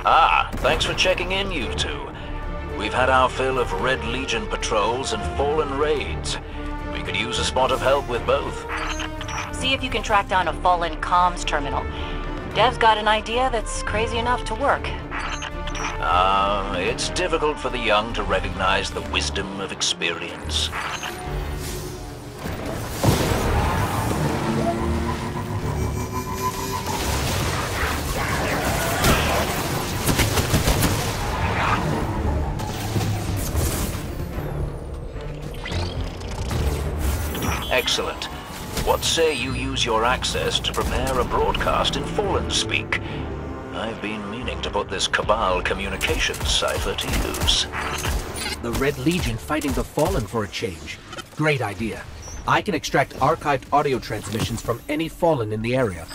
Thanks for checking in, you two. We've had our fill of Red Legion patrols and Fallen raids. We could use a spot of help with both. See if you can track down a Fallen comms terminal. Dev's got an idea that's crazy enough to work. It's difficult for the young to recognize the wisdom of experience. Excellent. What say you use your access to prepare a broadcast in Fallen speak? I've been meaning to put this Cabal communications cipher to use. The Red Legion fighting the Fallen for a change. Great idea. I can extract archived audio transmissions from any Fallen in the area.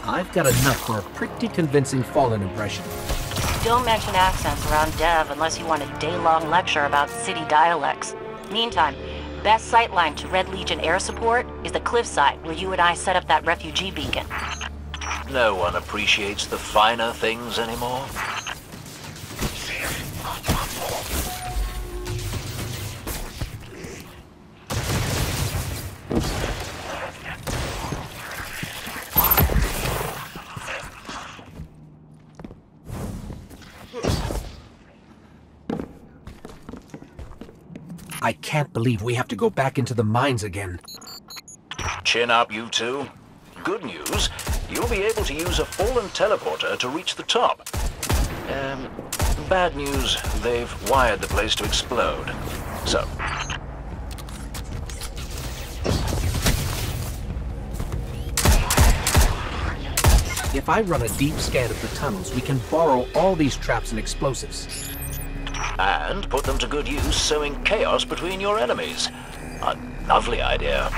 I've got enough for a pretty convincing Fallen impression. Don't mention accents around Dev unless you want a day-long lecture about city dialects. Meantime, best sightline to Red Legion air support is the cliffside where you and I set up that refugee beacon. No one appreciates the finer things anymore. I can't believe we have to go back into the mines again. Chin up, you two. Good news, you'll be able to use a Fallen teleporter to reach the top. Bad news, they've wired the place to explode. So, if I run a deep scan of the tunnels, we can borrow all these traps and explosives. and put them to good use sowing chaos between your enemies. A lovely idea.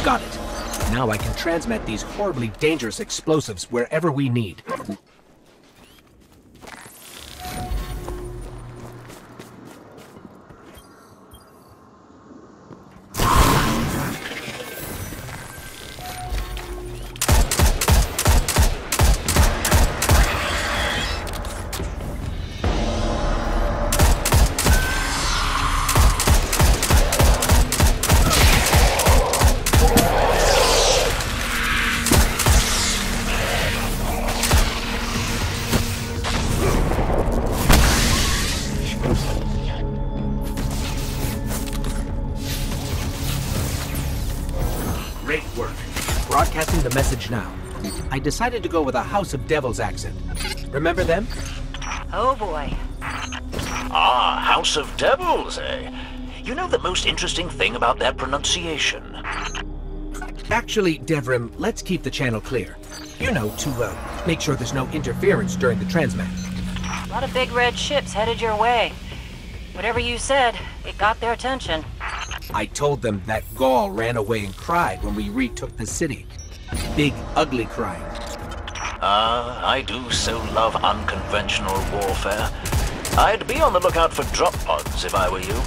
Got it. Now I can transmit these horribly dangerous explosives wherever we need. Great work. Broadcasting the message now. I decided to go with a House of Devils accent. Remember them? Oh boy. Ah, House of Devils, eh? You know the most interesting thing about their pronunciation? Actually, Devrim, let's keep the channel clear. You know, to make sure there's no interference during the transmat. A lot of big red ships headed your way. Whatever you said, it got their attention. I told them that Gaul ran away and cried when we retook the city. Big, ugly crying. I do so love unconventional warfare. I'd be on the lookout for drop pods if I were you.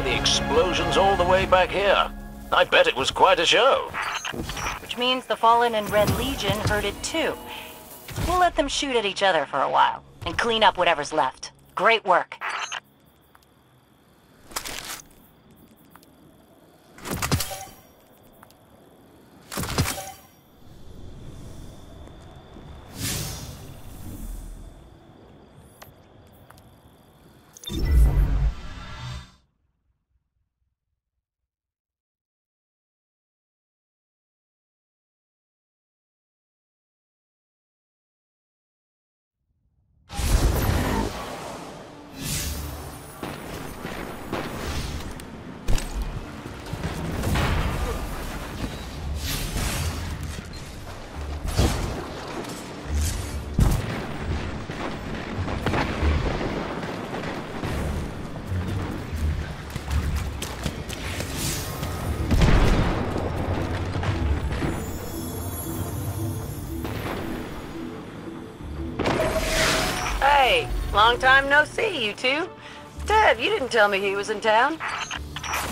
hear the explosions all the way back here. I bet it was quite a show. Which means the Fallen and Red Legion heard it too. We'll let them shoot at each other for a while, and clean up whatever's left. Great work. Hey, long time no see, you two. Dev, you didn't tell me he was in town.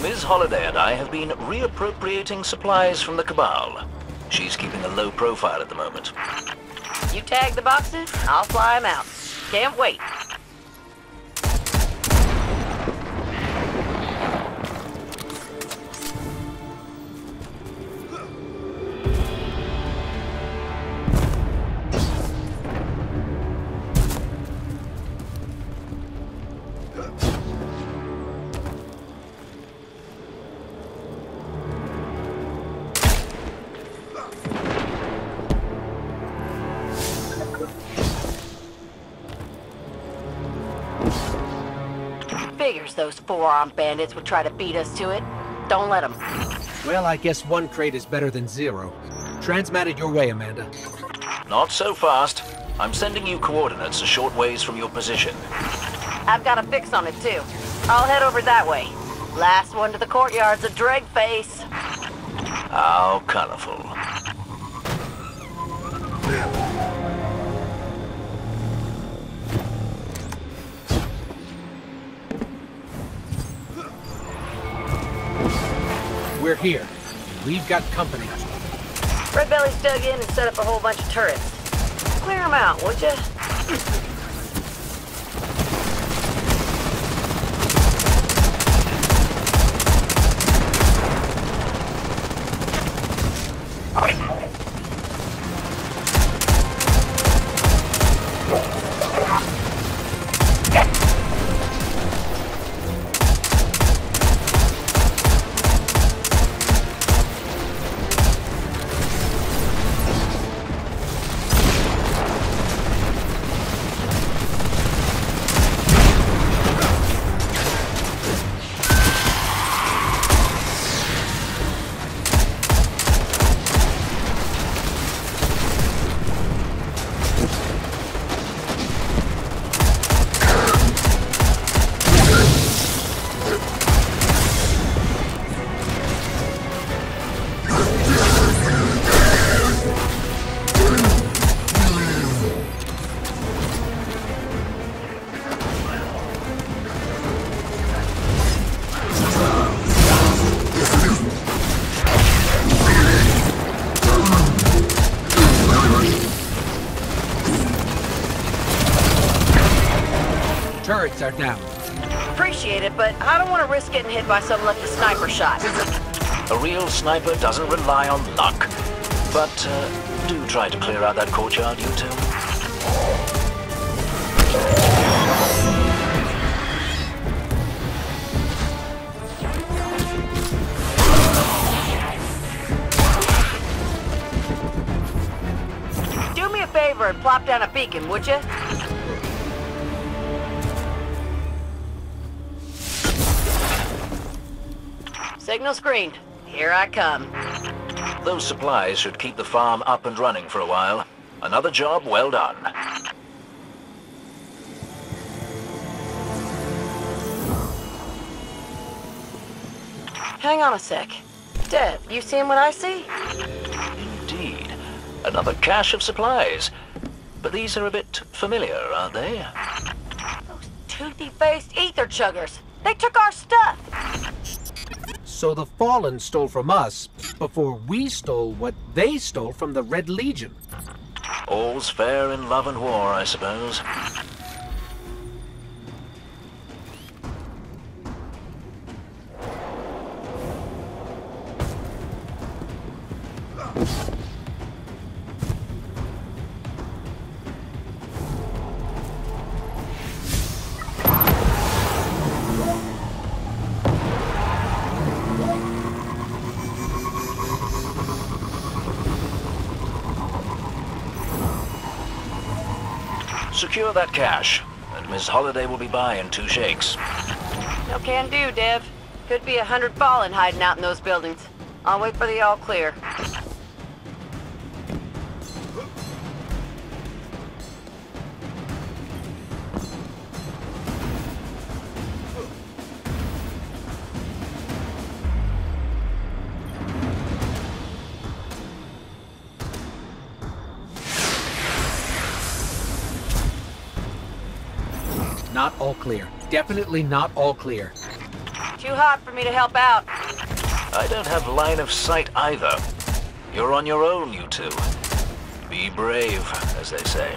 Ms. Holliday and I have been reappropriating supplies from the Cabal. She's keeping a low profile at the moment. You tag the boxes, I'll fly 'em out. Can't wait. Figures those four-armed bandits would try to beat us to it. Don't let them. Well, I guess one crate is better than zero. Transmatted your way, Amanda. Not so fast. I'm sending you coordinates a short ways from your position. I've got a fix on it, too. I'll head over that way. Last one to the courtyard's a dreg face. How colorful. We're here. We've got company. Red Belly's dug in and set up a whole bunch of turrets. Clear them out, would ya? Turrets are down. Appreciate it, but I don't want to risk getting hit by some lucky sniper shot. A real sniper doesn't rely on luck. But do try to clear out that courtyard, you two. Do me a favor and plop down a beacon, would you? Signal screened. Here I come. Those supplies should keep the farm up and running for a while. Another job well done. Hang on a sec. Dev, you seeing what I see? Indeed. Another cache of supplies. But these are a bit familiar, aren't they? Those toothy-faced ether chuggers. They took our stuff. So the Fallen stole from us before we stole what they stole from the Red Legion. All's fair in love and war, I suppose. Secure that cash, and Miss Holiday will be by in 2 shakes. No can do, Dev. Could be 100 Fallen hiding out in those buildings. I'll wait for the all clear. Not all clear. Definitely not all clear. Too hot for me to help out. I don't have line of sight either. You're on your own, you two. Be brave, as they say.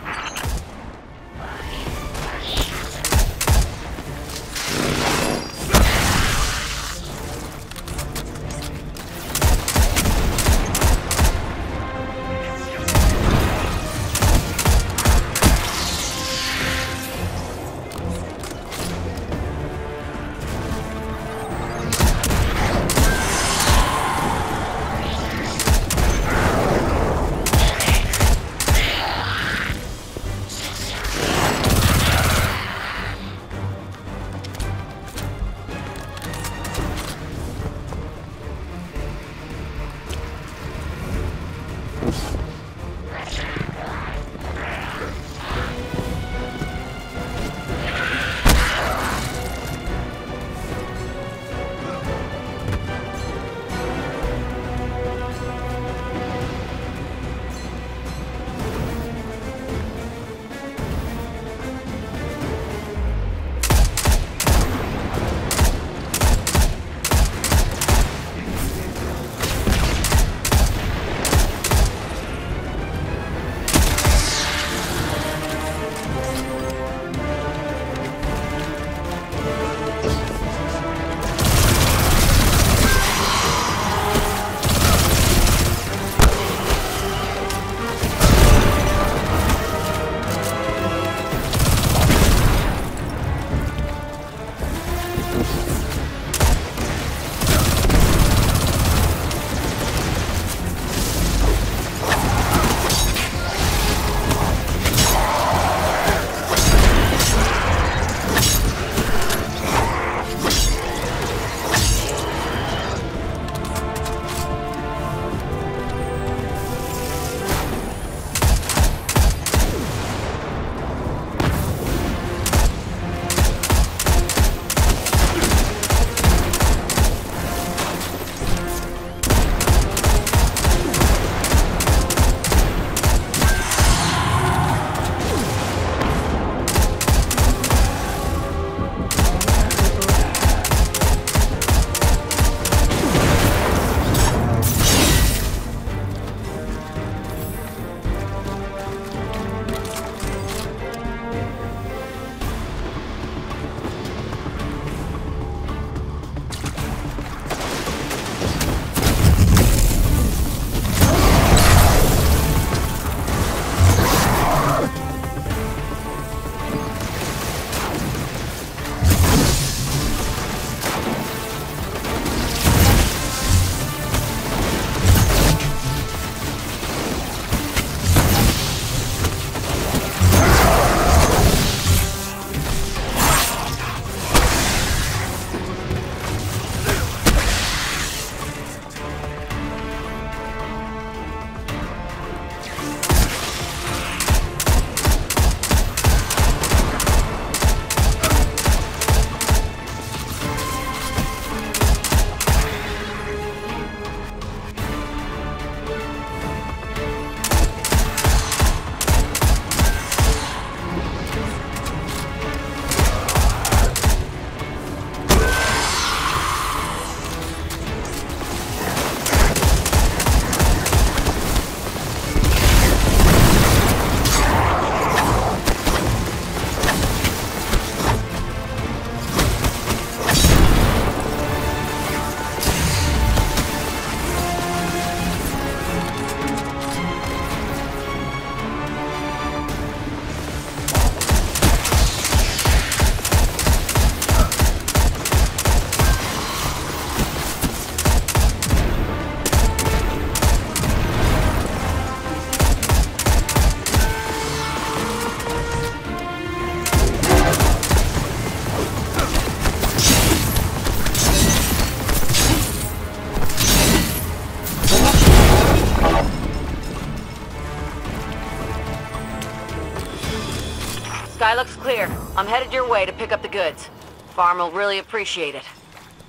Sky looks clear. I'm headed your way to pick up the goods. Farm will really appreciate it.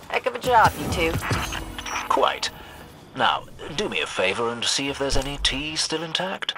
Heck of a job, you two. Quite. Now, do me a favor and see if there's any tea still intact.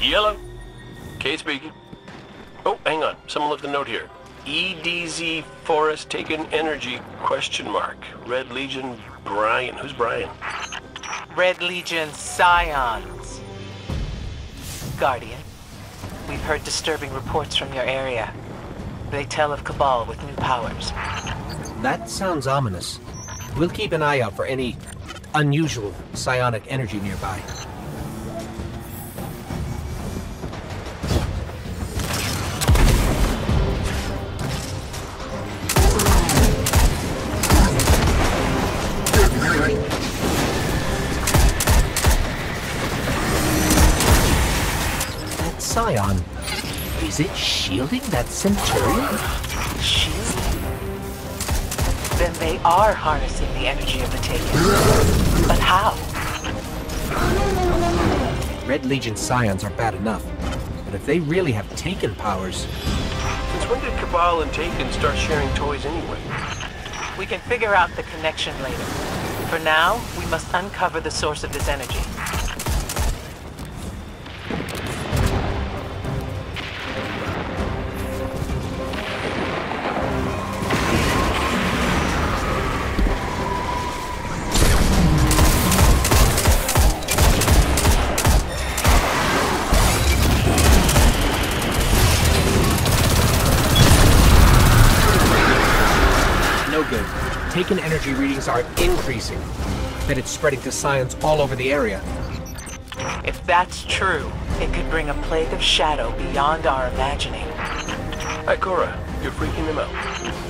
Yellow. Cade speaking. Oh, hang on. Someone left a note here. EDZ Forest taken energy, question mark. Red Legion Brian. Who's Brian? Red Legion Scions. Guardian, we've heard disturbing reports from your area. They tell of Cabal with new powers. That sounds ominous. We'll keep an eye out for any unusual psionic energy nearby. Scion. Is it shielding that Centurion? Shielding? Then they are harnessing the energy of the Taken. But how? Red Legion Scions are bad enough, but if they really have Taken powers... Since when did Cabal and Taken start sharing toys anyway? We can figure out the connection later. For now, we must uncover the source of this energy. Taken energy readings are increasing. That it's spreading to Scions all over the area. If that's true, it could bring a plague of shadow beyond our imagining. Hi, Cora. You're freaking them out.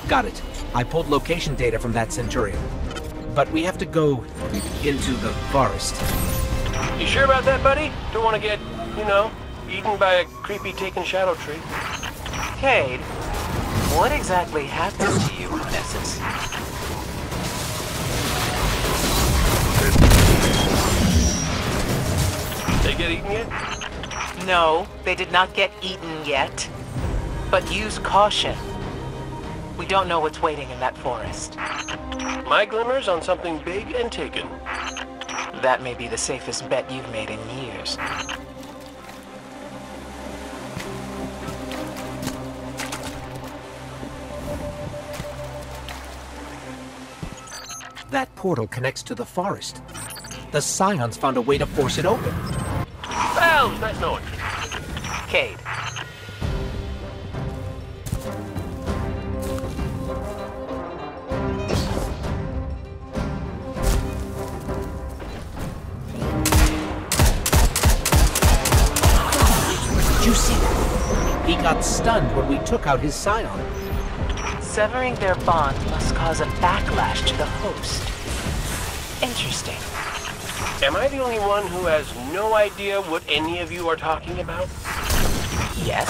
Got it. I pulled location data from that Centurion. But we have to go into the forest. You sure about that, buddy? Don't want to get, eaten by a creepy Taken shadow tree. Cade, what exactly happened to you in Nessus? They get eaten yet? No, they did not get eaten yet. But use caution. We don't know what's waiting in that forest. My glimmers on something big and Taken. That may be the safest bet you've made in years. That portal connects to the forest. The Scions found a way to force it open. Well, nice knowing. Cade. Did you see that? got stunned when we took out his scion. Severing their bond must cause a backlash to the host. Interesting. Am I the only one who has no idea what any of you are talking about? Yes?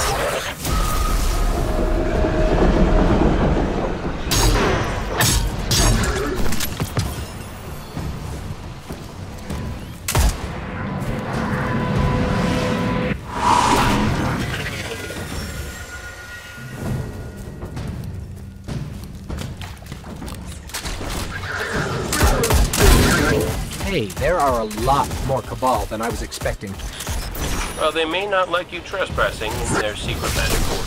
Hey, there are a lot more Cabal than I was expecting. Well, they may not like you trespassing in their secret magic port.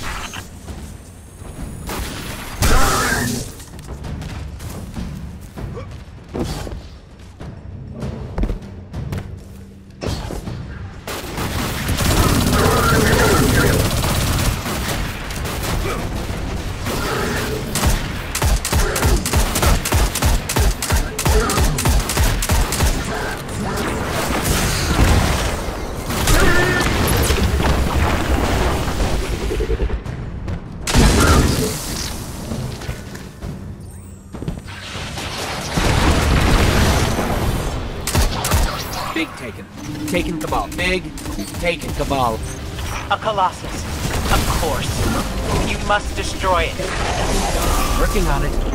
Big taken. Taken Cabal. Big taken Cabal. A Colossus. Of course. You must destroy it. Working on it.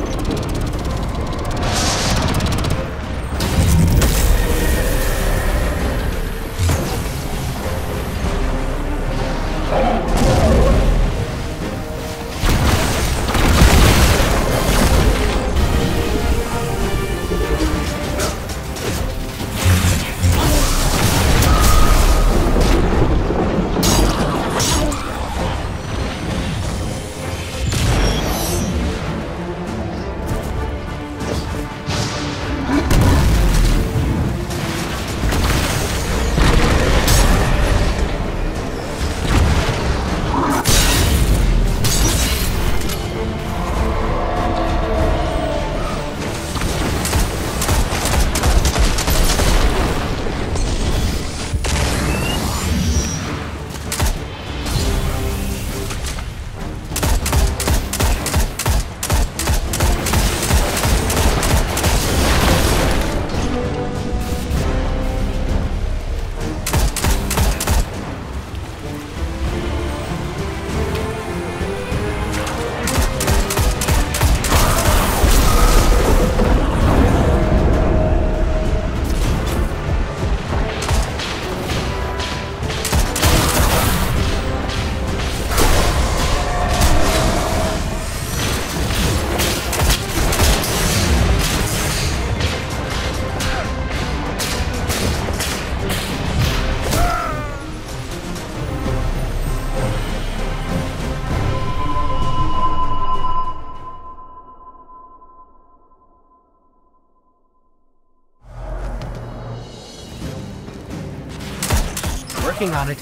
Working on it.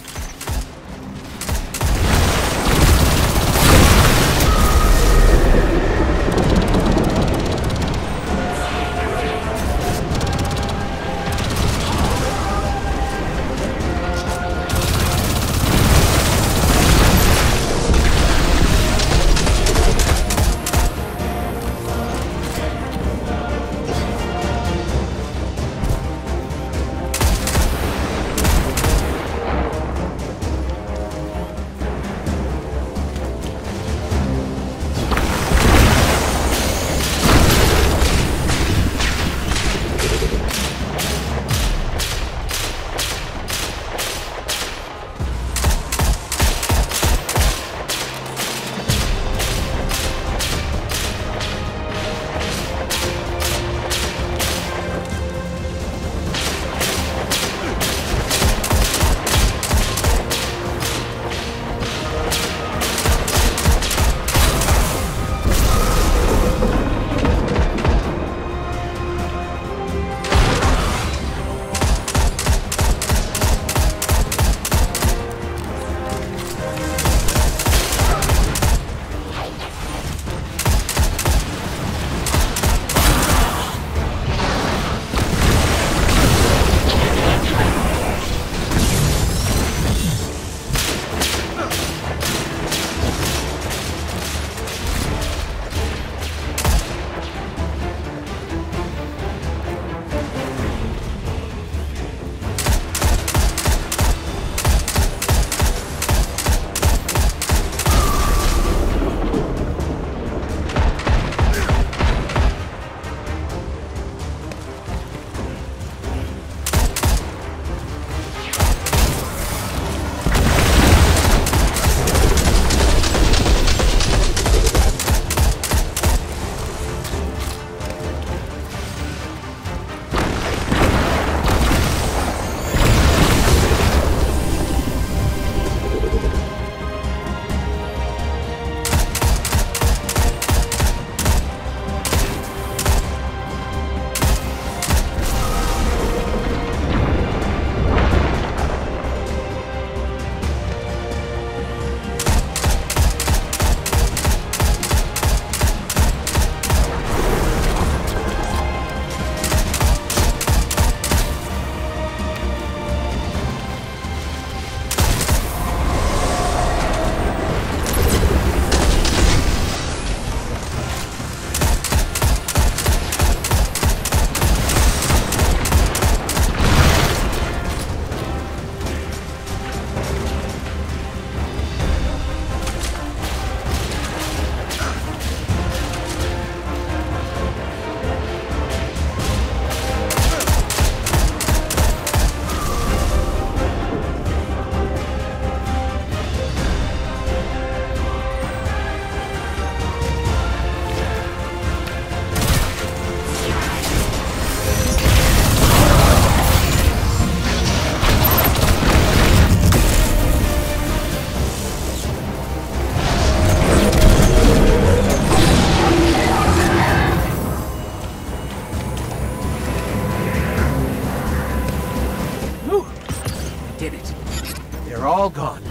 all gone.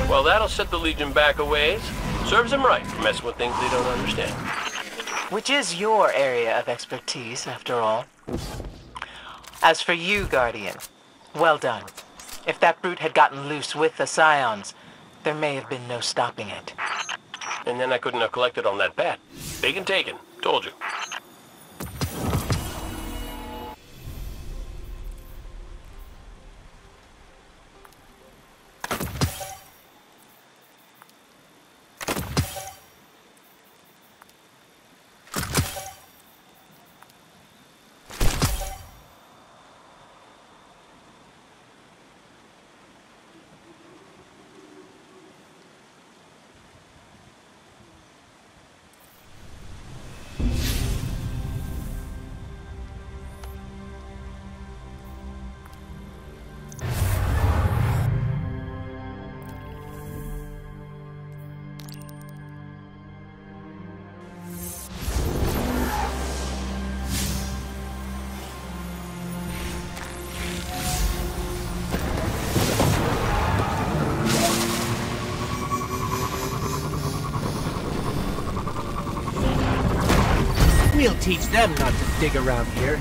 Well, that'll set the Legion back a ways. Serves them right for messing with things they don't understand. Which is your area of expertise, after all. As for you, Guardian, well done. If that brute had gotten loose with the Scions, there may have been no stopping it. And then I couldn't have collected on that bat. Big and taken. Told you. We'll teach them not to dig around here.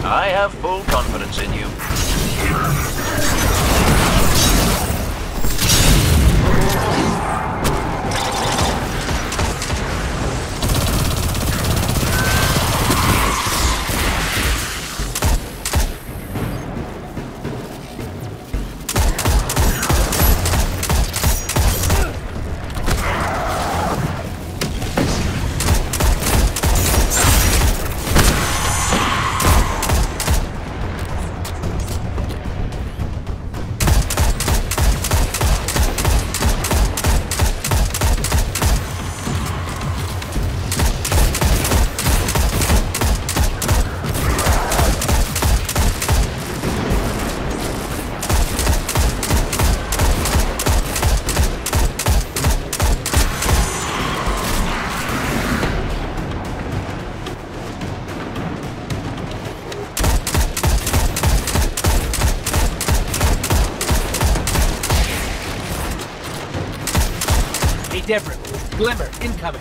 I have full confidence in you. Different. Glimmer, incoming.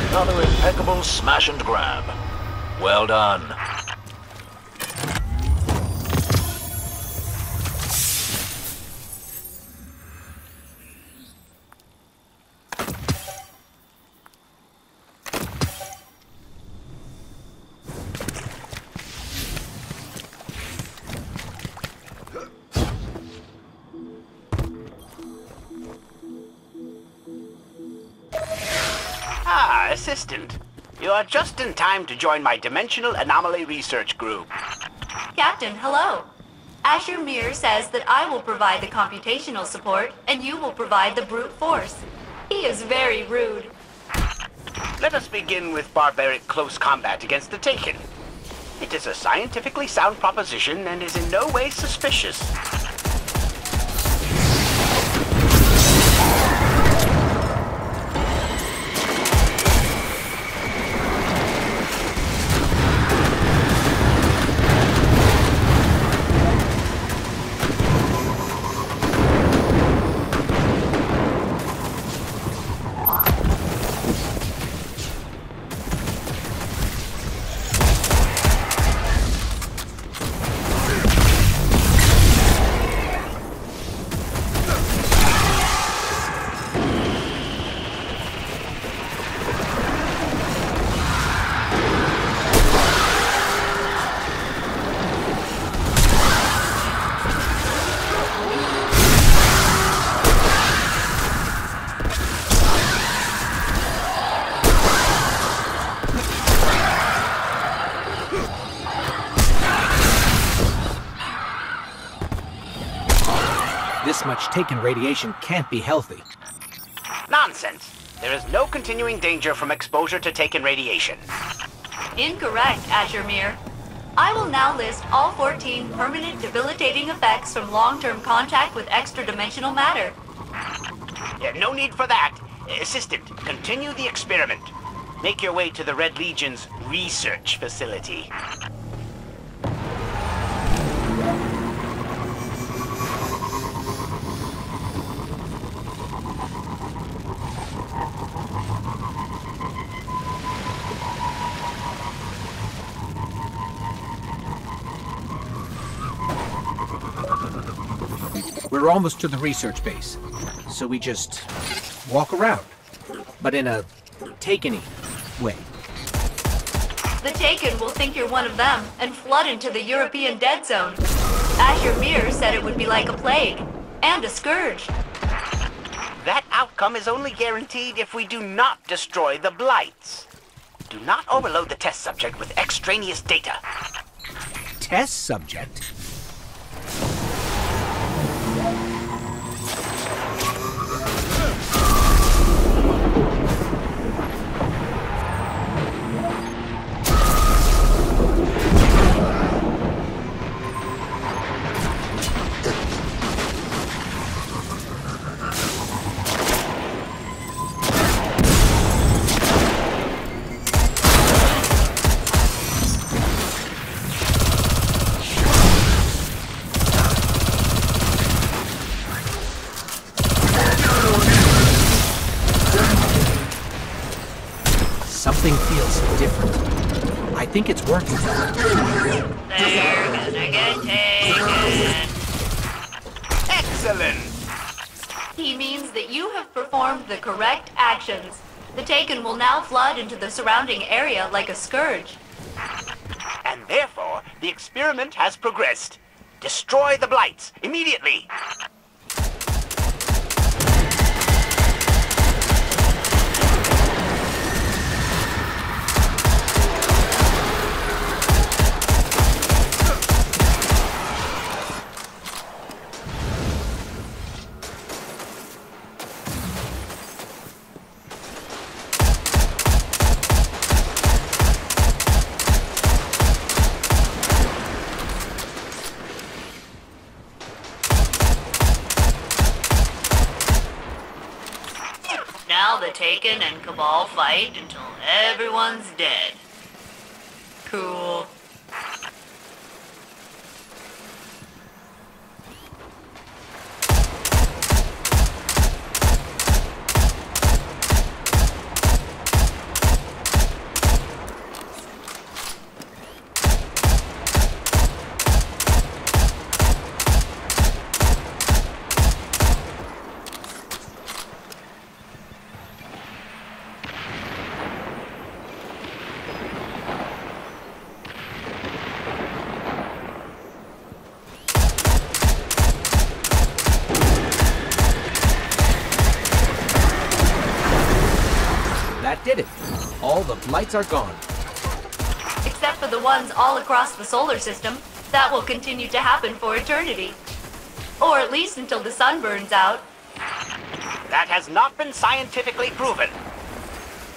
Another impeccable smash and grab. Well done. Assistant, you are just in time to join my Dimensional Anomaly Research Group. Captain, hello. Asher Mir says that I will provide the computational support, and you will provide the brute force. He is very rude. Let us begin with barbaric close combat against the Taken. It is a scientifically sound proposition and is in no way suspicious. This much Taken radiation can't be healthy. Nonsense. There is no continuing danger from exposure to Taken radiation. Incorrect, Asher Mir. I will now list all 14 permanent debilitating effects from long-term contact with extra-dimensional matter. Yeah, no need for that. Assistant, continue the experiment. Make your way to the Red Legion's research facility. We're almost to the research base, so we just walk around, but in a Taken-y way. The Taken will think you're one of them and flood into the European dead zone. Asher Mir said it would be like a plague and a scourge. That outcome is only guaranteed if we do not destroy the Blights. Do not overload the test subject with extraneous data. Test subject? Something feels different. I think it's working. They're gonna get taken. Excellent! He means that you have performed the correct actions. The Taken will now flood into the surrounding area like a scourge. And therefore, the experiment has progressed. Destroy the Blights immediately! Now the Taken and Cabal fight until everyone's dead. Cool. That did it. All the Blights are gone. Except for the ones all across the solar system. That will continue to happen for eternity. Or at least until the sun burns out. That has not been scientifically proven.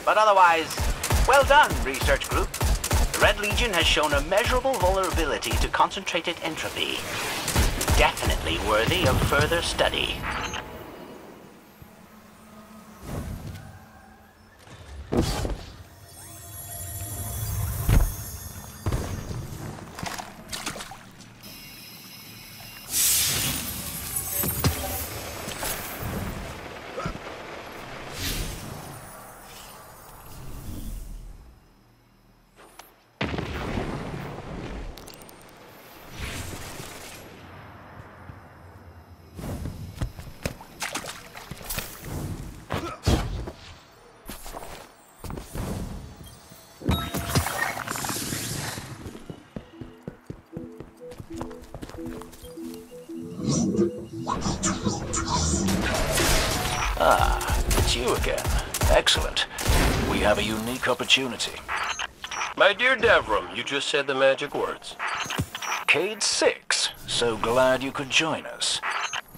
But otherwise, well done, research group. The Red Legion has shown a measurable vulnerability to concentrated entropy. Definitely worthy of further study. Ah, it's you again. Excellent. We have a unique opportunity. My dear Devrim, you just said the magic words. Cade 6. So glad you could join us.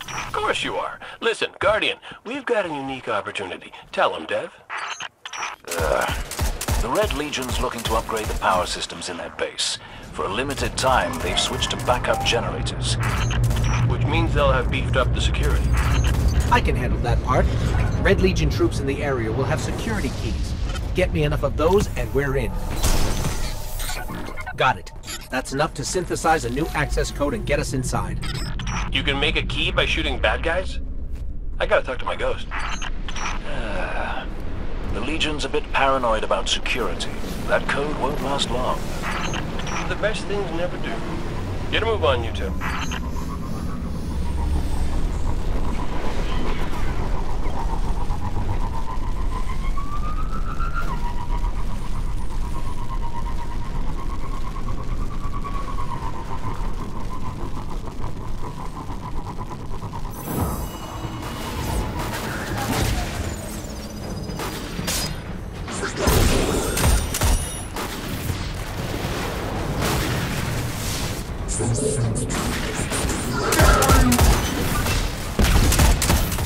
Of course you are. Listen, Guardian, we've got a unique opportunity. Tell him, Dev. The Red Legion's looking to upgrade the power systems in their base. For a limited time, they've switched to backup generators. Which means they'll have beefed up the security. I can handle that part. Red Legion troops in the area will have security keys. Get me enough of those and we're in. Got it. That's enough to synthesize a new access code and get us inside. You can make a key by shooting bad guys? I gotta talk to my ghost. The Legion's a bit paranoid about security. That code won't last long. The best things never do. Get a move on, you two.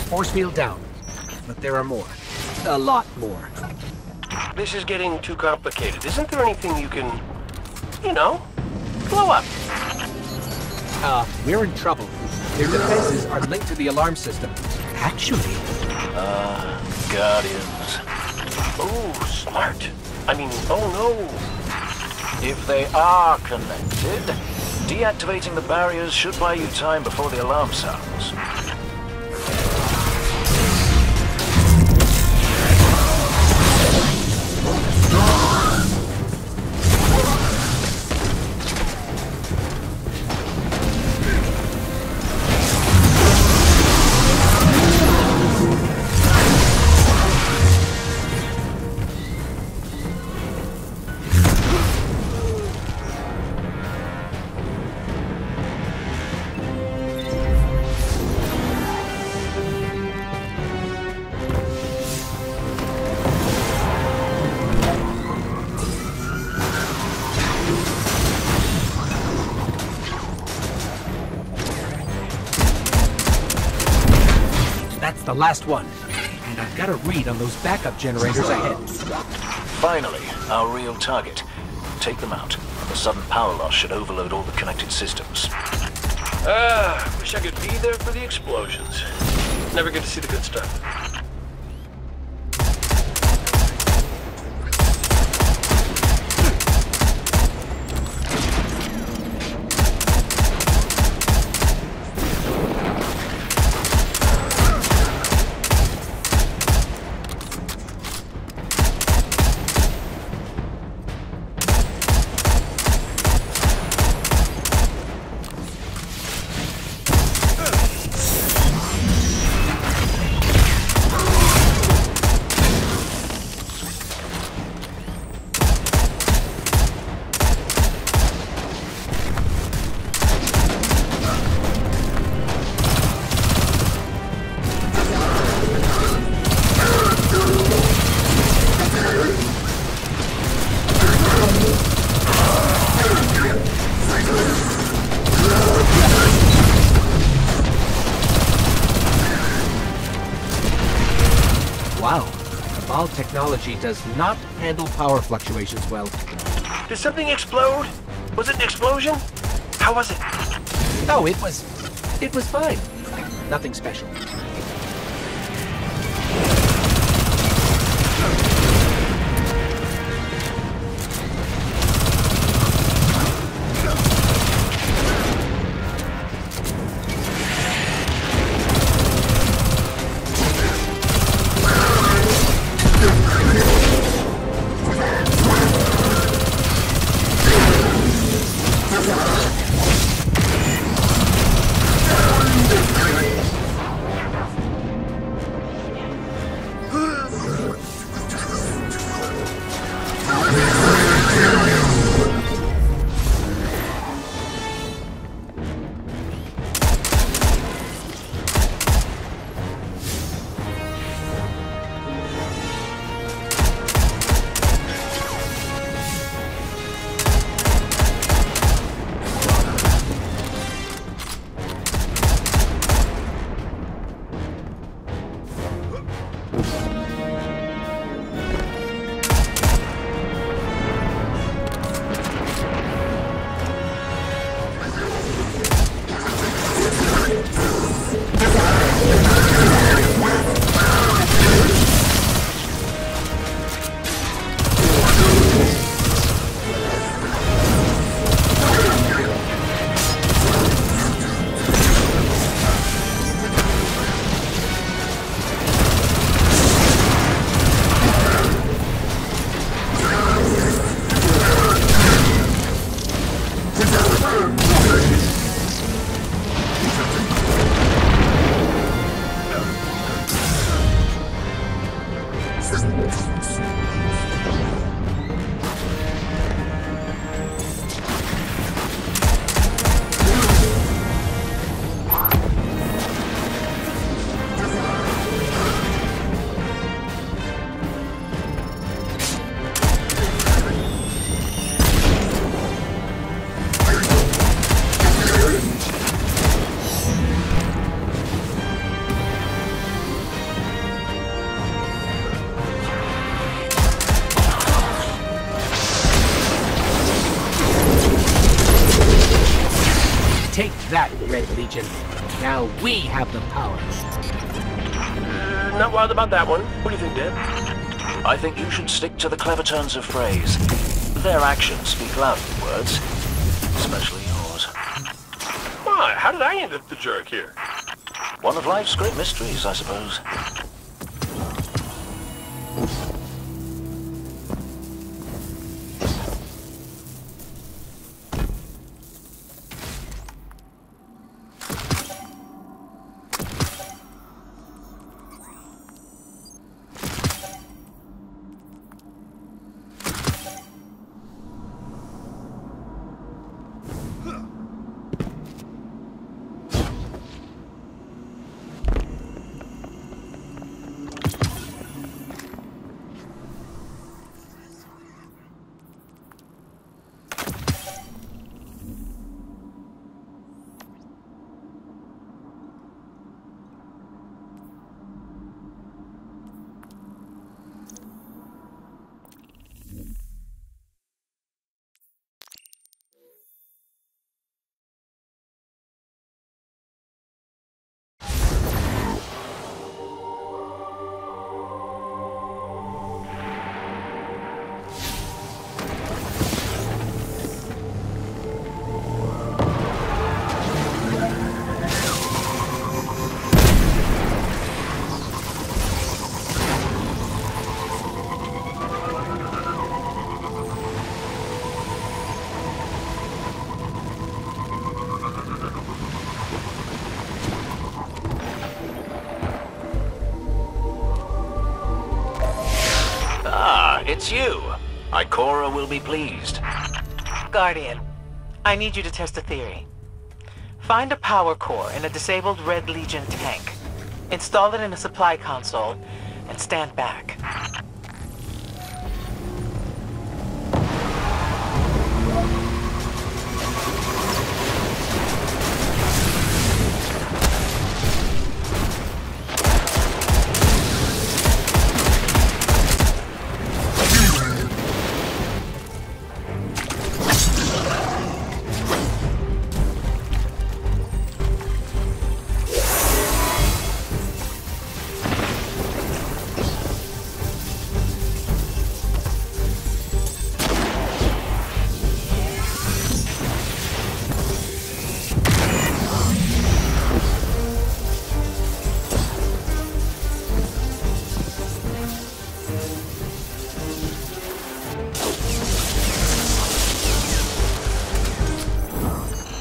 Force field down. But there are more. A lot more. This is getting too complicated. Isn't there anything you can, you know, blow up? We're in trouble. Their defenses are linked to the alarm system. Actually... Guardians. Oh, smart. I mean, oh no. If they are connected, deactivating the barriers should buy you time before the alarm sounds. That's the last one. And I've got a read on those backup generators ahead. Finally, our real target. Take them out. The sudden power loss should overload all the connected systems. Wish I could be there for the explosions. Never get to see the good stuff. Wow. Cabal technology does not handle power fluctuations well. Did something explode? Was it an explosion? How was it? Oh, it was fine. Nothing special. that, Red Legion. Now we have the power. Not wild about that one. What do you think, Deb? I think you should stick to the clever turns of phrase. Their actions speak louder than words, especially yours. Why? How did I end up the jerk here? One of life's great mysteries, I suppose. It's you. Ikora will be pleased. Guardian, I need you to test a theory. Find a power core in a disabled Red Legion tank. Install it in a supply console, and stand back.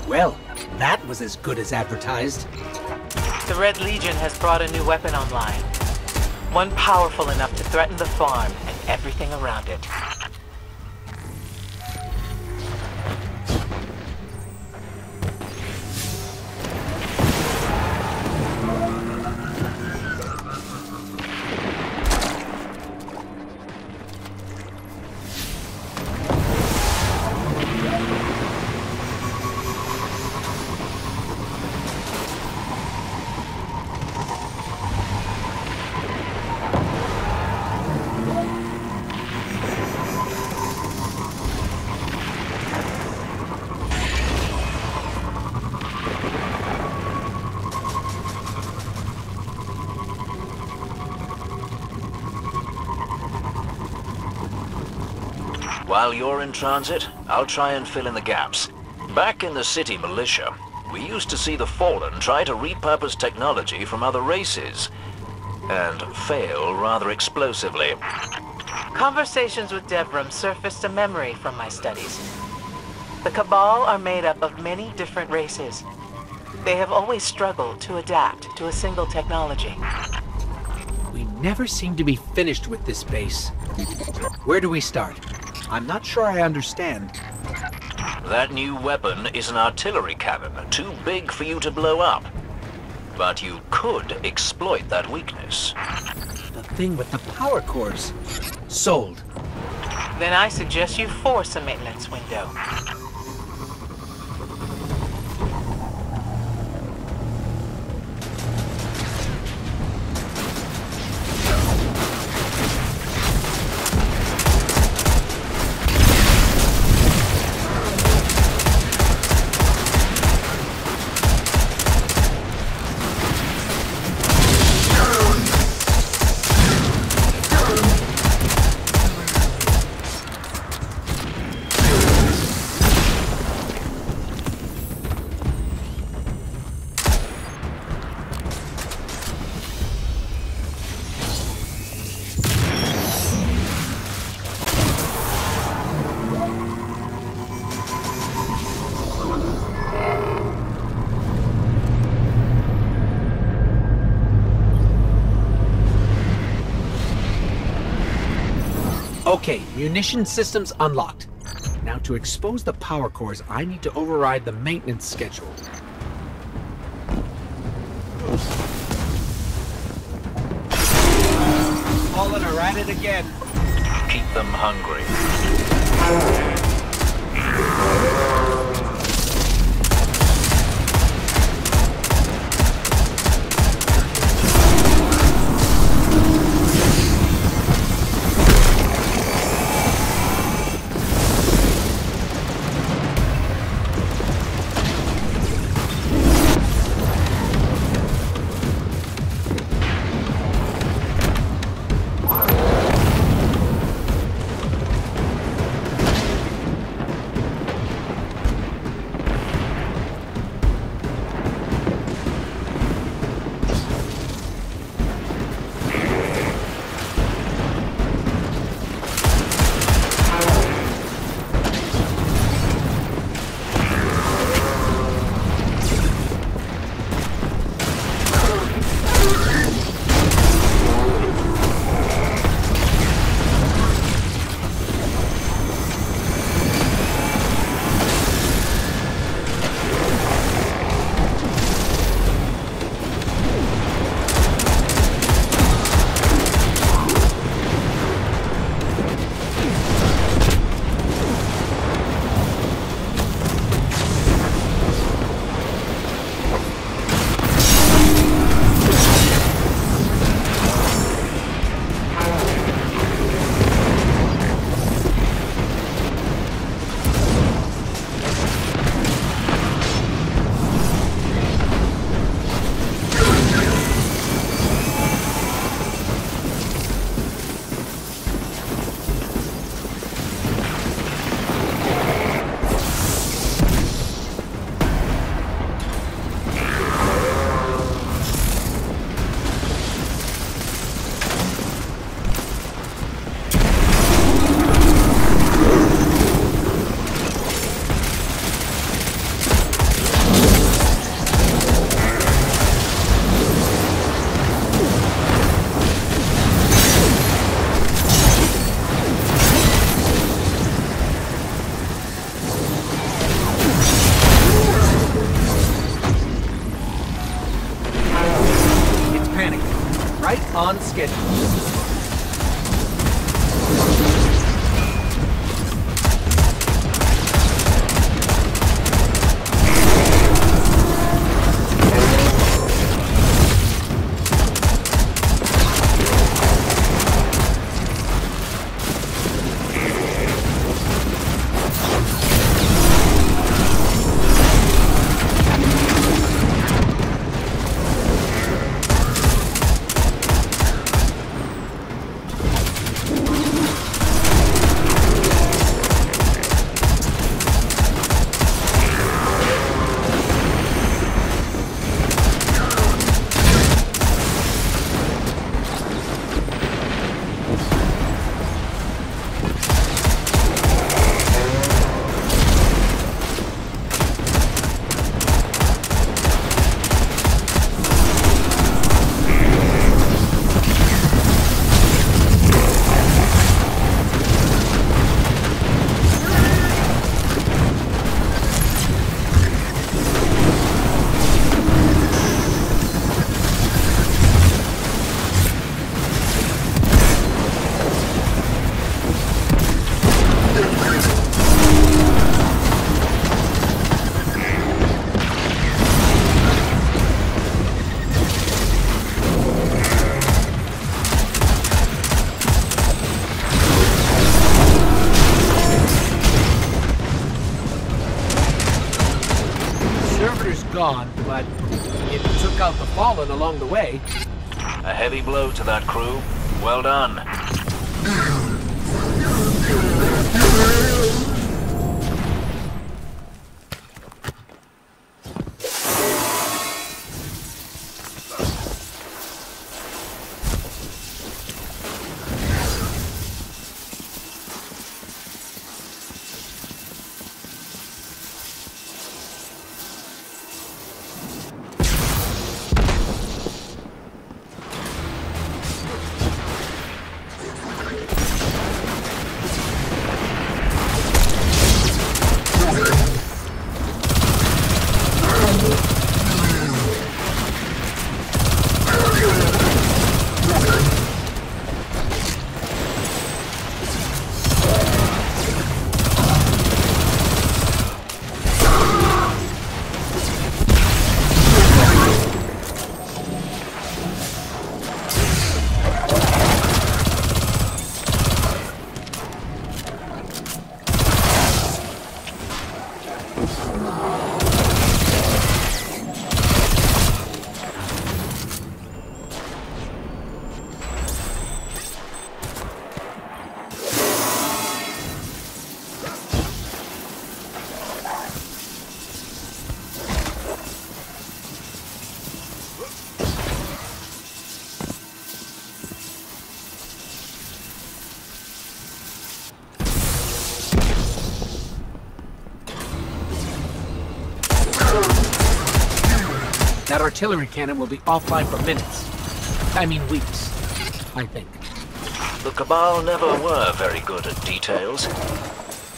Well, that was as good as advertised. The Red Legion has brought a new weapon online. One powerful enough to threaten the farm and everything around it. While you're in transit, I'll try and fill in the gaps. Back in the city militia, we used to see the Fallen try to repurpose technology from other races, and fail rather explosively. Conversations with Devrim surfaced a memory from my studies. The Cabal are made up of many different races. They have always struggled to adapt to a single technology. We never seem to be finished with this base. Where do we start? I'm not sure I understand. That new weapon is an artillery cannon, too big for you to blow up. But you could exploit that weakness. The thing with the power cores. Sold. Then I suggest you force a maintenance window. Munition systems unlocked. Now to expose the power cores, I need to override the maintenance schedule. Fallen are at it again. Keep them hungry. On schedule. Gone, but it took out the Fallen along the way. A heavy blow to that crew. Well done. That artillery cannon will be offline for minutes. I mean weeks, I think. The Cabal never were very good at details.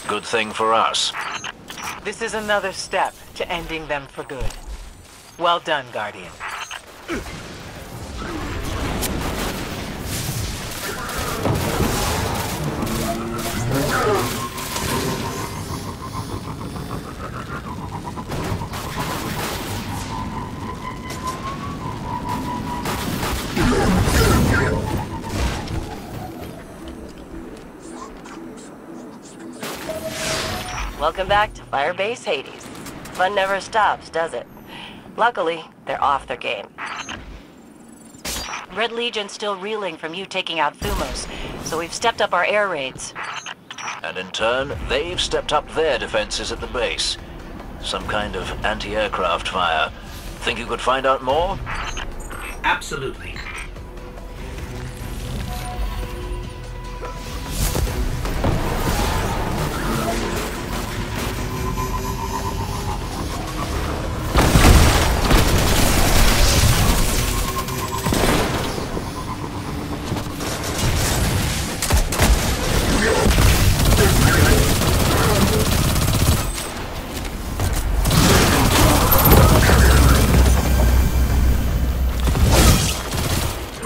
Good thing for us. This is another step to ending them for good. Well done, Guardian. Welcome back to Firebase Hades. Fun never stops, does it? Luckily, they're off their game. Red Legion's still reeling from you taking out Thumos, so we've stepped up our air raids. And in turn, they've stepped up their defenses at the base. Some kind of anti-aircraft fire. Think you could find out more? Absolutely.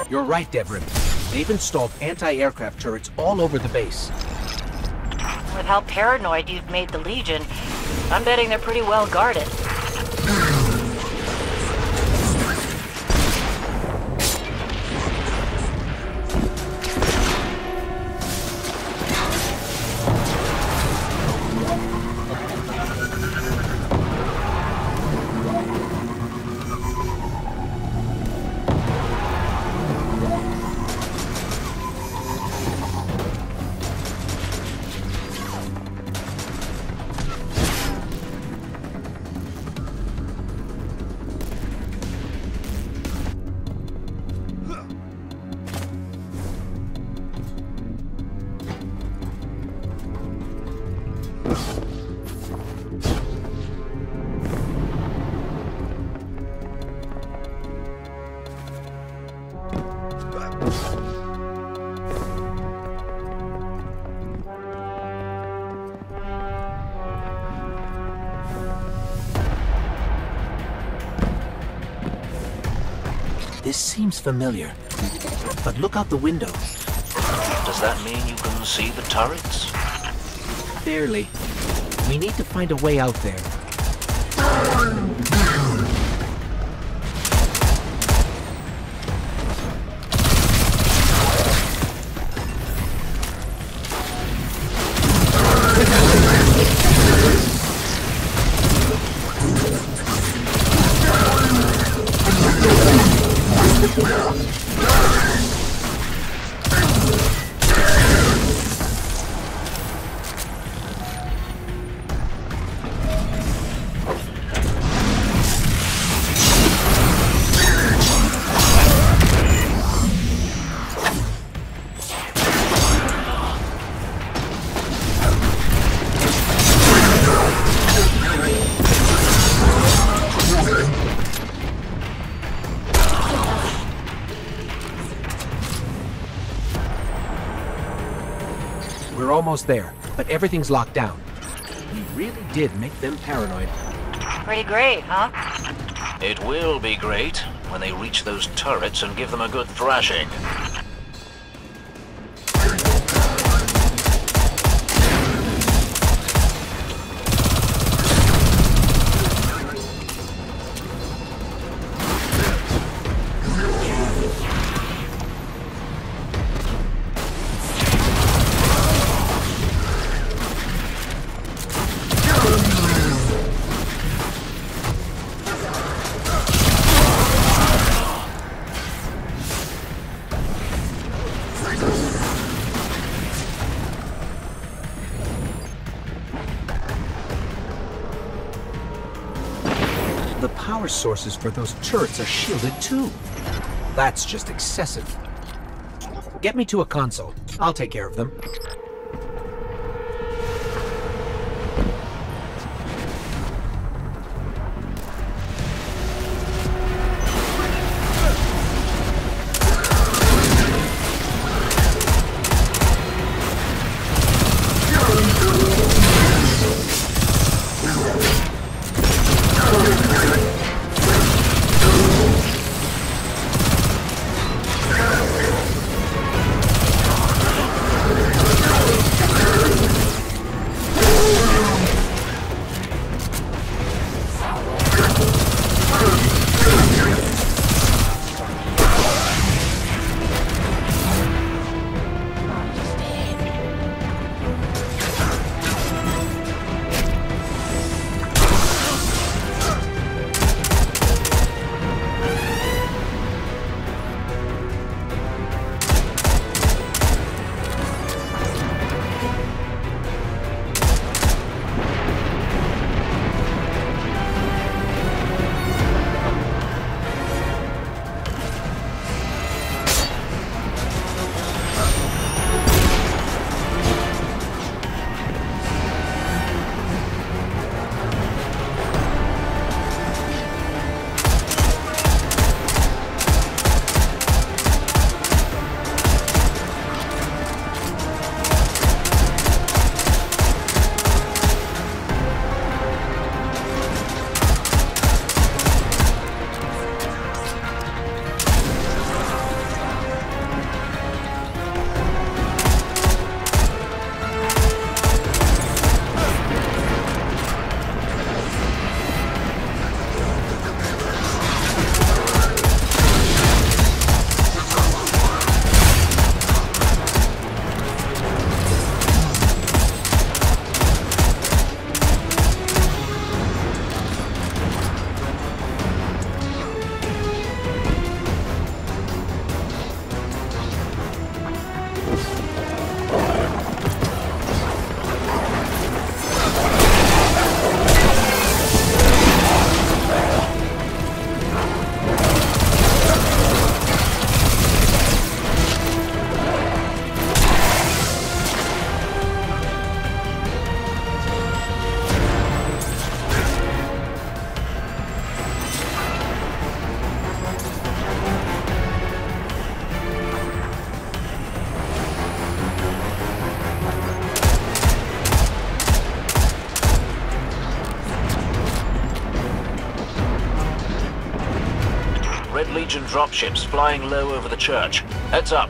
You're right, Devrim. They've installed anti-aircraft turrets all over the base. With how paranoid you've made the Legion, I'm betting they're pretty well guarded. This seems familiar. But look out the window. Does that mean you can see the turrets? Barely. We need to find a way out there. We're almost there, but everything's locked down. We really did make them paranoid. Pretty great, huh? It will be great when they reach those turrets and give them a good thrashing. The power sources for those turrets are shielded too. That's just excessive. Get me to a console. I'll take care of them. Red Legion dropships flying low over the church. Heads up.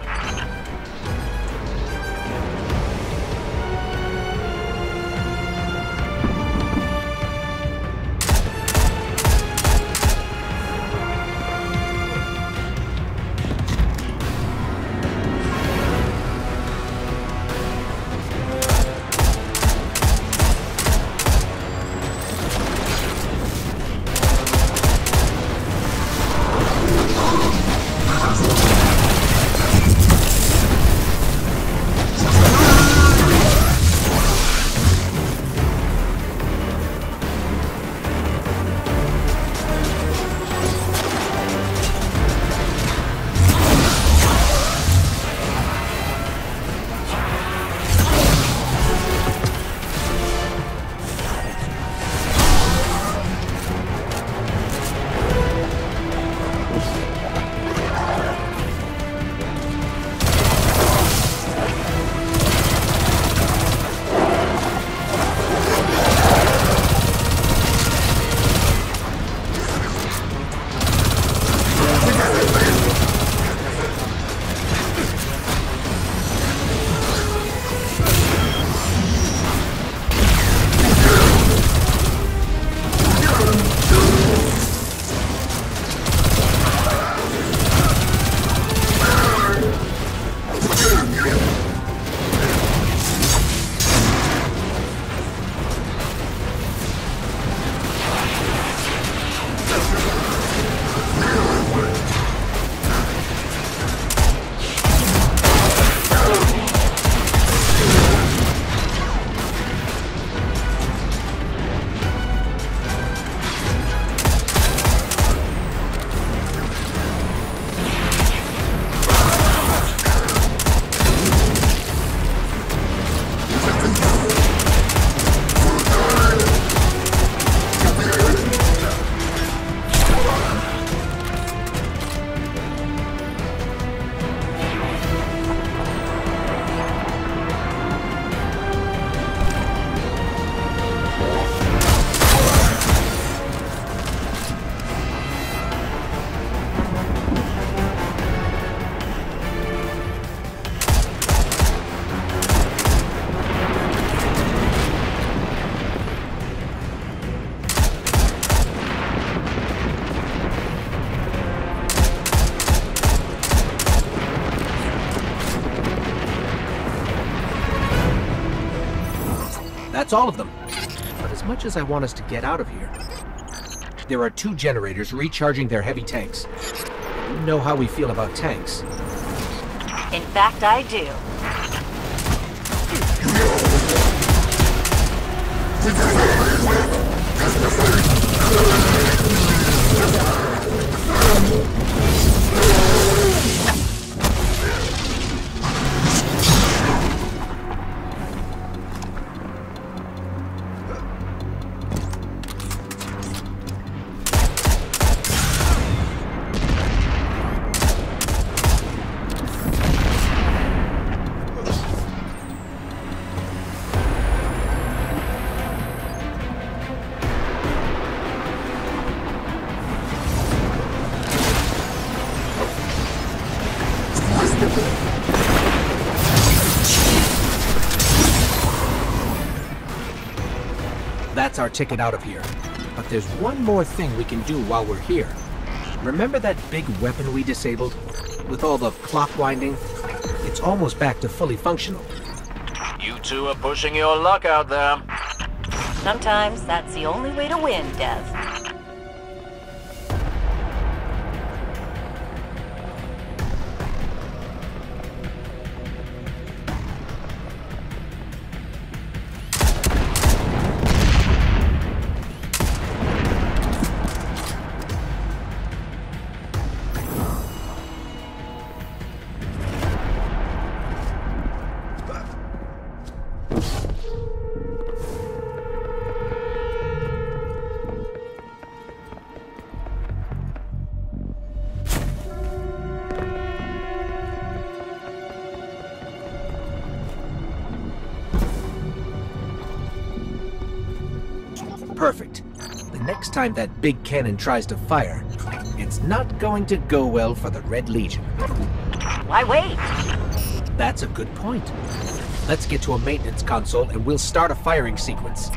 That's all of them. But as much as I want us to get out of here, there are 2 generators recharging their heavy tanks. You know how we feel about tanks. In fact, I do. That's our ticket out of here. But there's one more thing we can do while we're here. Remember that big weapon we disabled? With all the clock winding? It's almost back to fully functional. You two are pushing your luck out there. Sometimes that's the only way to win, Dev. Perfect. The next time that big cannon tries to fire, it's not going to go well for the Red Legion. Why wait? That's a good point. Let's get to a maintenance console and we'll start a firing sequence.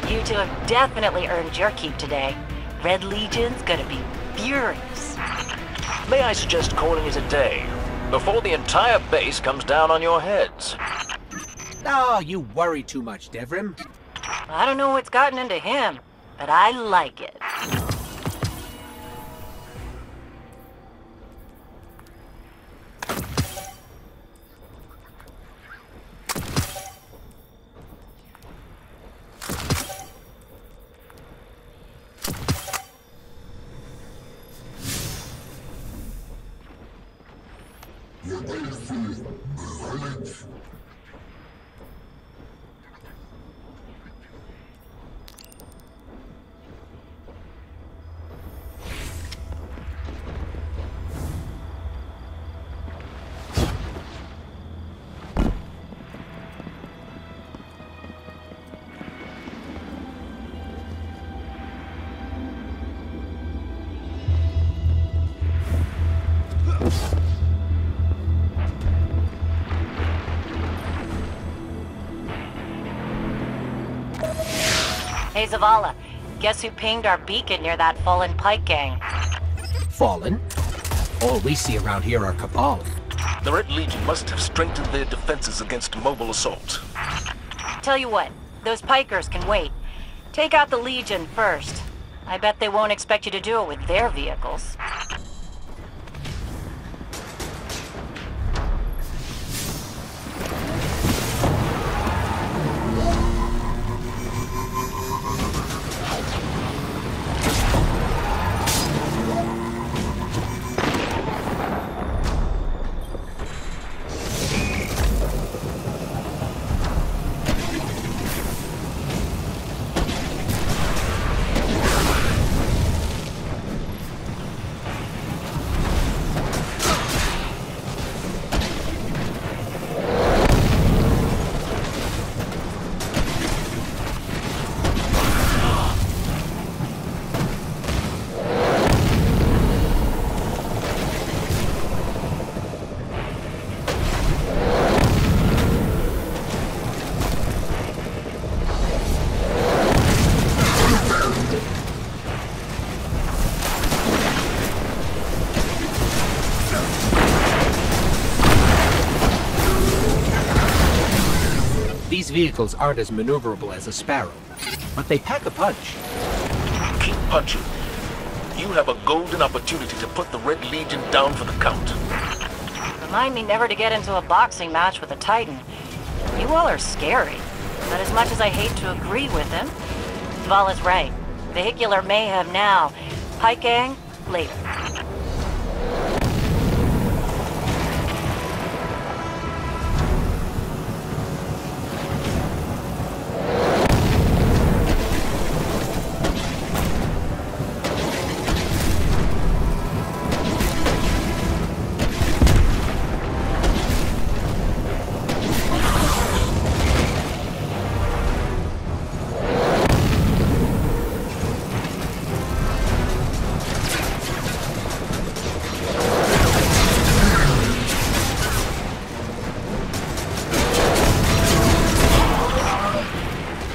You two have definitely earned your keep today. Red Legion's gonna be furious. May I suggest calling it a day, before the entire base comes down on your heads? Oh, you worry too much, Devrim. I don't know what's gotten into him, but I like it. Hey Zavala, guess who pinged our beacon near that fallen Pike gang? Fallen? All we see around here are Cabal. The Red Legion must have strengthened their defenses against mobile assault. Tell you what, those Pikers can wait. Take out the Legion first. I bet they won't expect you to do it with their vehicles. These vehicles aren't as maneuverable as a Sparrow, but they pack a punch. Keep punching. You have a golden opportunity to put the Red Legion down for the count. Remind me never to get into a boxing match with a Titan. You all are scary, but as much as I hate to agree with him, Zavala's right. Vehicular mayhem now. Pike gang, later.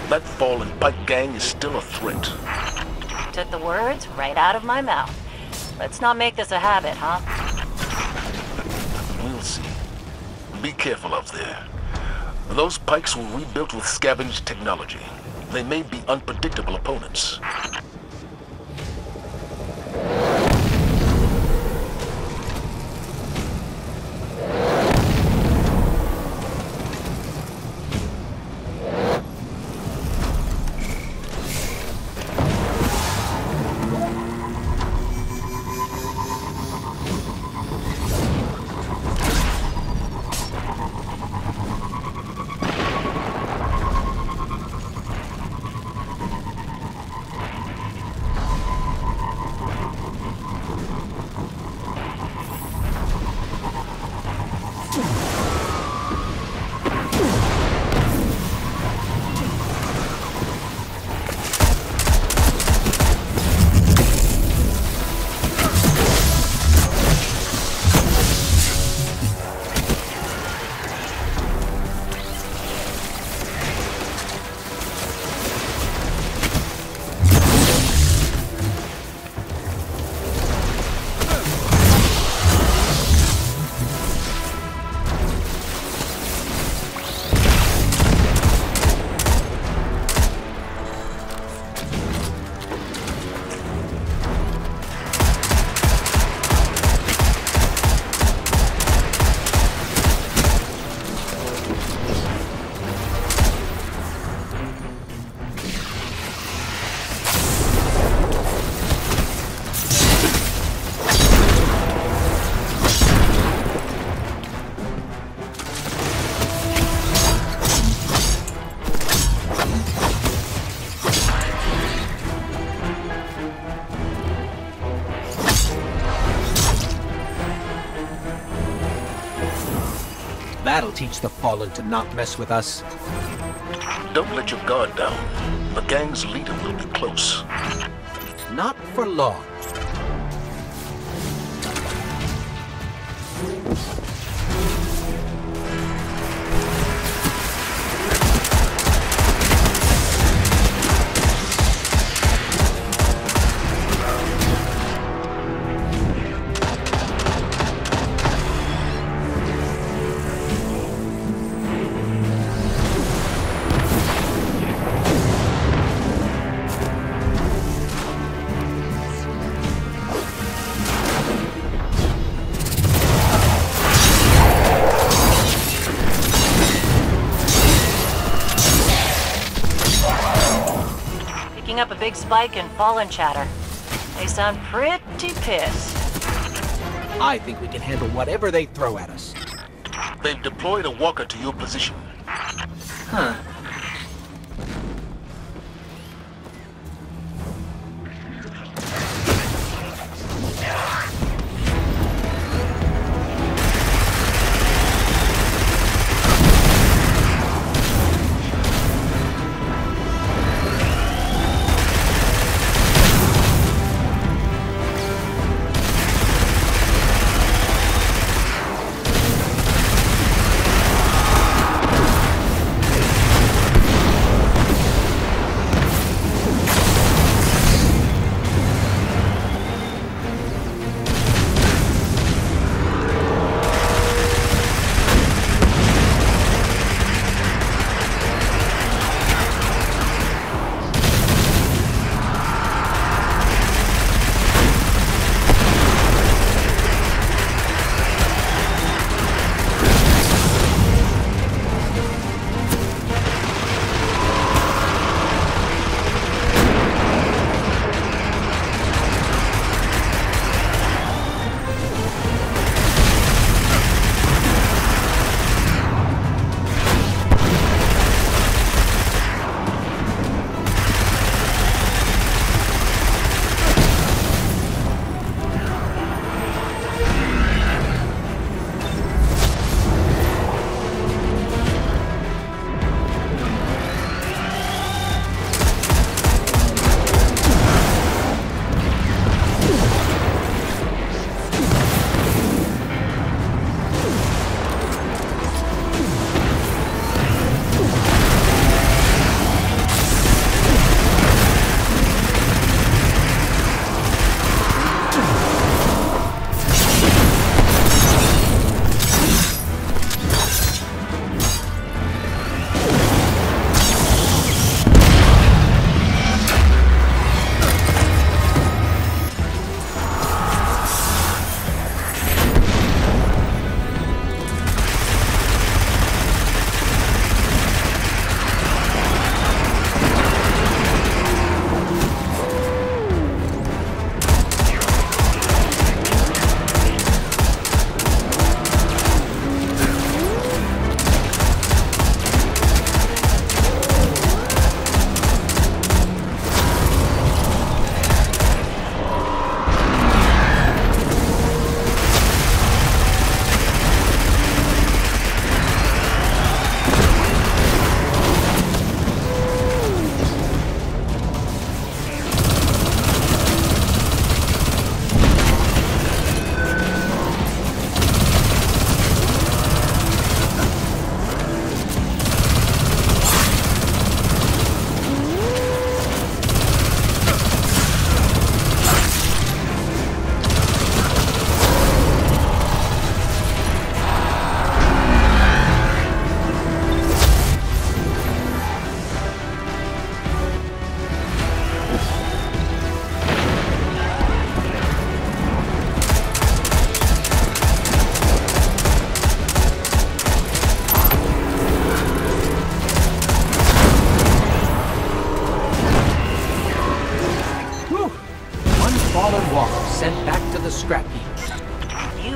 That fallen Pike gang is still a threat. Took the words right out of my mouth. Let's not make this a habit, huh? We'll see. Be careful out there. Those Pikes were rebuilt with scavenged technology. They may be unpredictable opponents. That'll teach the Fallen to not mess with us. Don't let your guard down. The gang's leader will be close. Not for long. Up a big spike in Fallen chatter. They sound pretty pissed. I think we can handle whatever they throw at us. They've deployed a walker to your position. Huh.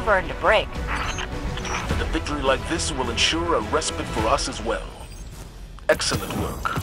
for it to break. And a victory like this will ensure a respite for us as well. Excellent work.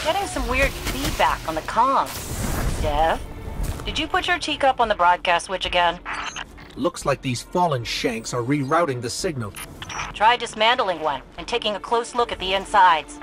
Getting some weird feedback on the comms. Dev, did you put your teacup on the broadcast switch again? Looks like these fallen shanks are rerouting the signal. Try dismantling one and taking a close look at the insides.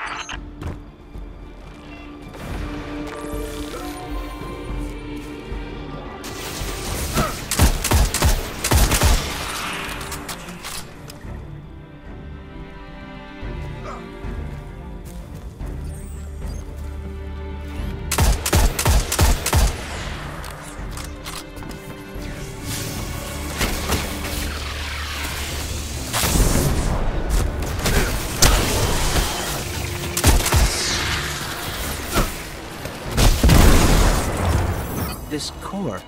This core,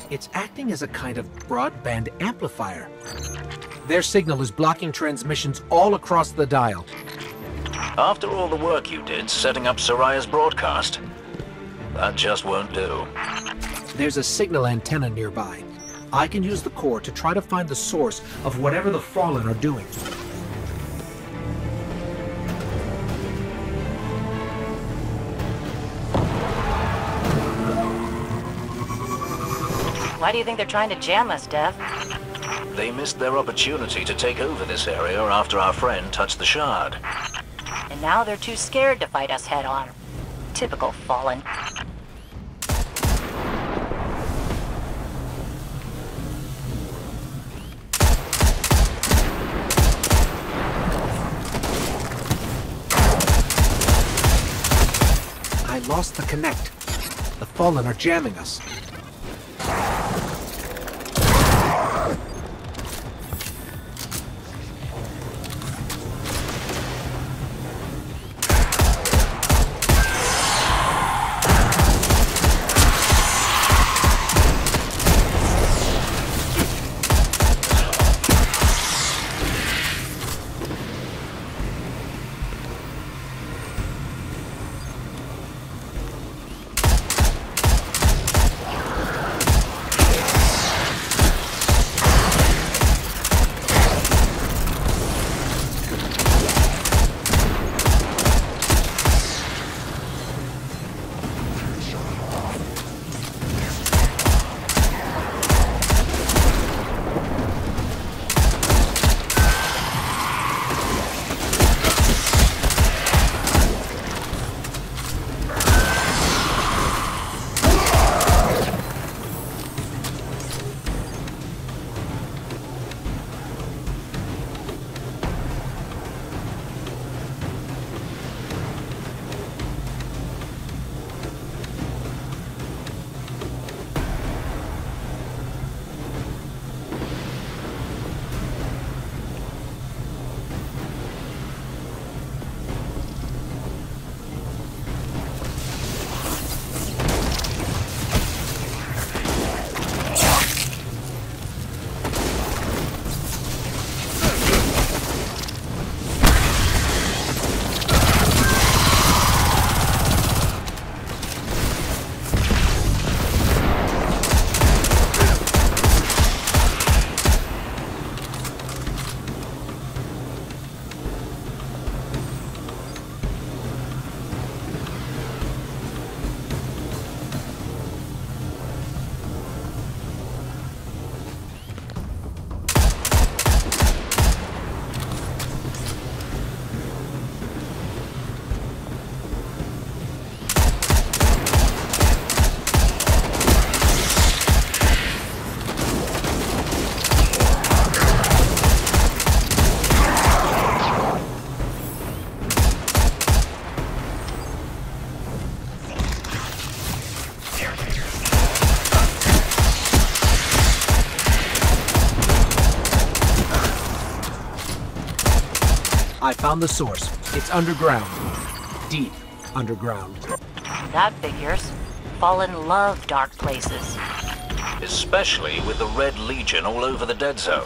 it's acting as a kind of broadband amplifier. Their signal is blocking transmissions all across the dial. After all the work you did setting up Soraya's broadcast, that just won't do. There's a signal antenna nearby. I can use the core to try to find the source of whatever the Fallen are doing. Why do you think they're trying to jam us, Dev? They missed their opportunity to take over this area after our friend touched the shard. And now they're too scared to fight us head-on. Typical Fallen. I lost the connect. The Fallen are jamming us. I found the source. It's underground. Deep underground. That figures. Fallen love dark places. Especially with the Red Legion all over the dead zone.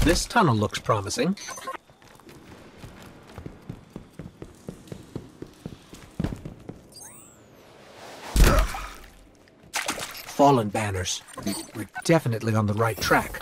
This tunnel looks promising. Fallen banners. We're definitely on the right track.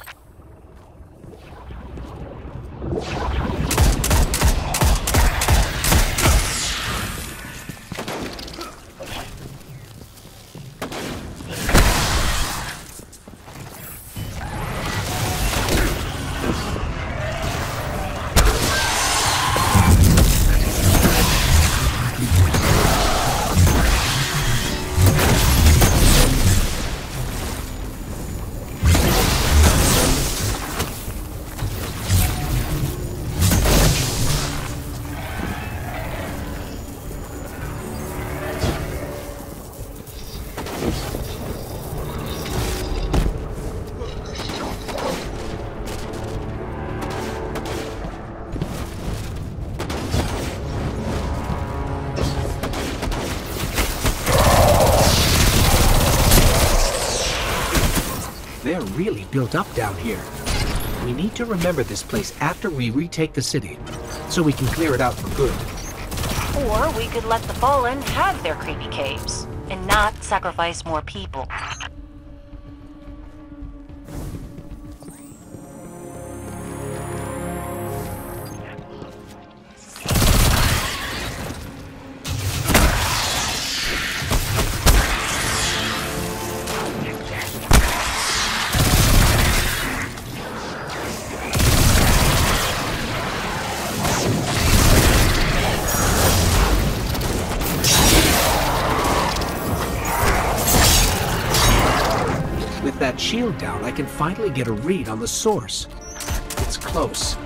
They're really built up down here. We need to remember this place after we retake the city, so we can clear it out for good. Or we could let the Fallen have their creepy caves, and not sacrifice more people. With that shield down, I can finally get a read on the source. It's close.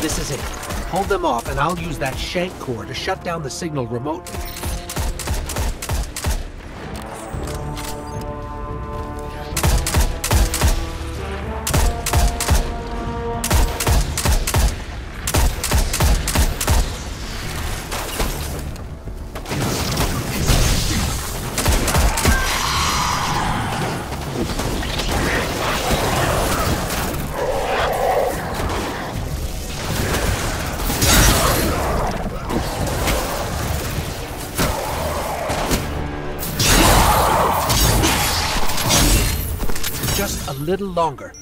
This is it. Hold them off, and I'll use that shank core to shut down the signal remotely. Just a little longer.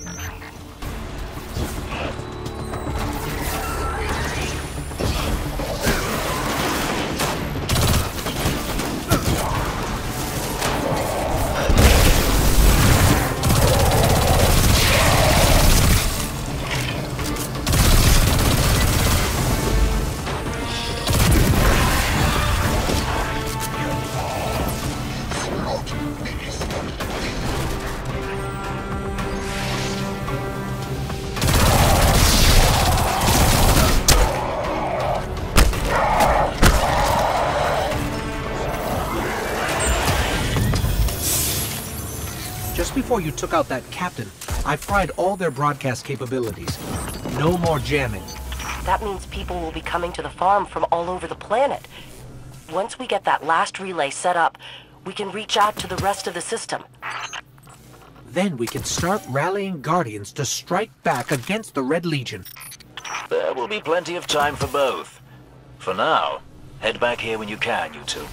Just before you took out that captain, I fried all their broadcast capabilities. No more jamming. That means people will be coming to the farm from all over the planet. Once we get that last relay set up, we can reach out to the rest of the system. Then we can start rallying Guardians to strike back against the Red Legion. There will be plenty of time for both. For now, head back here when you can, you two.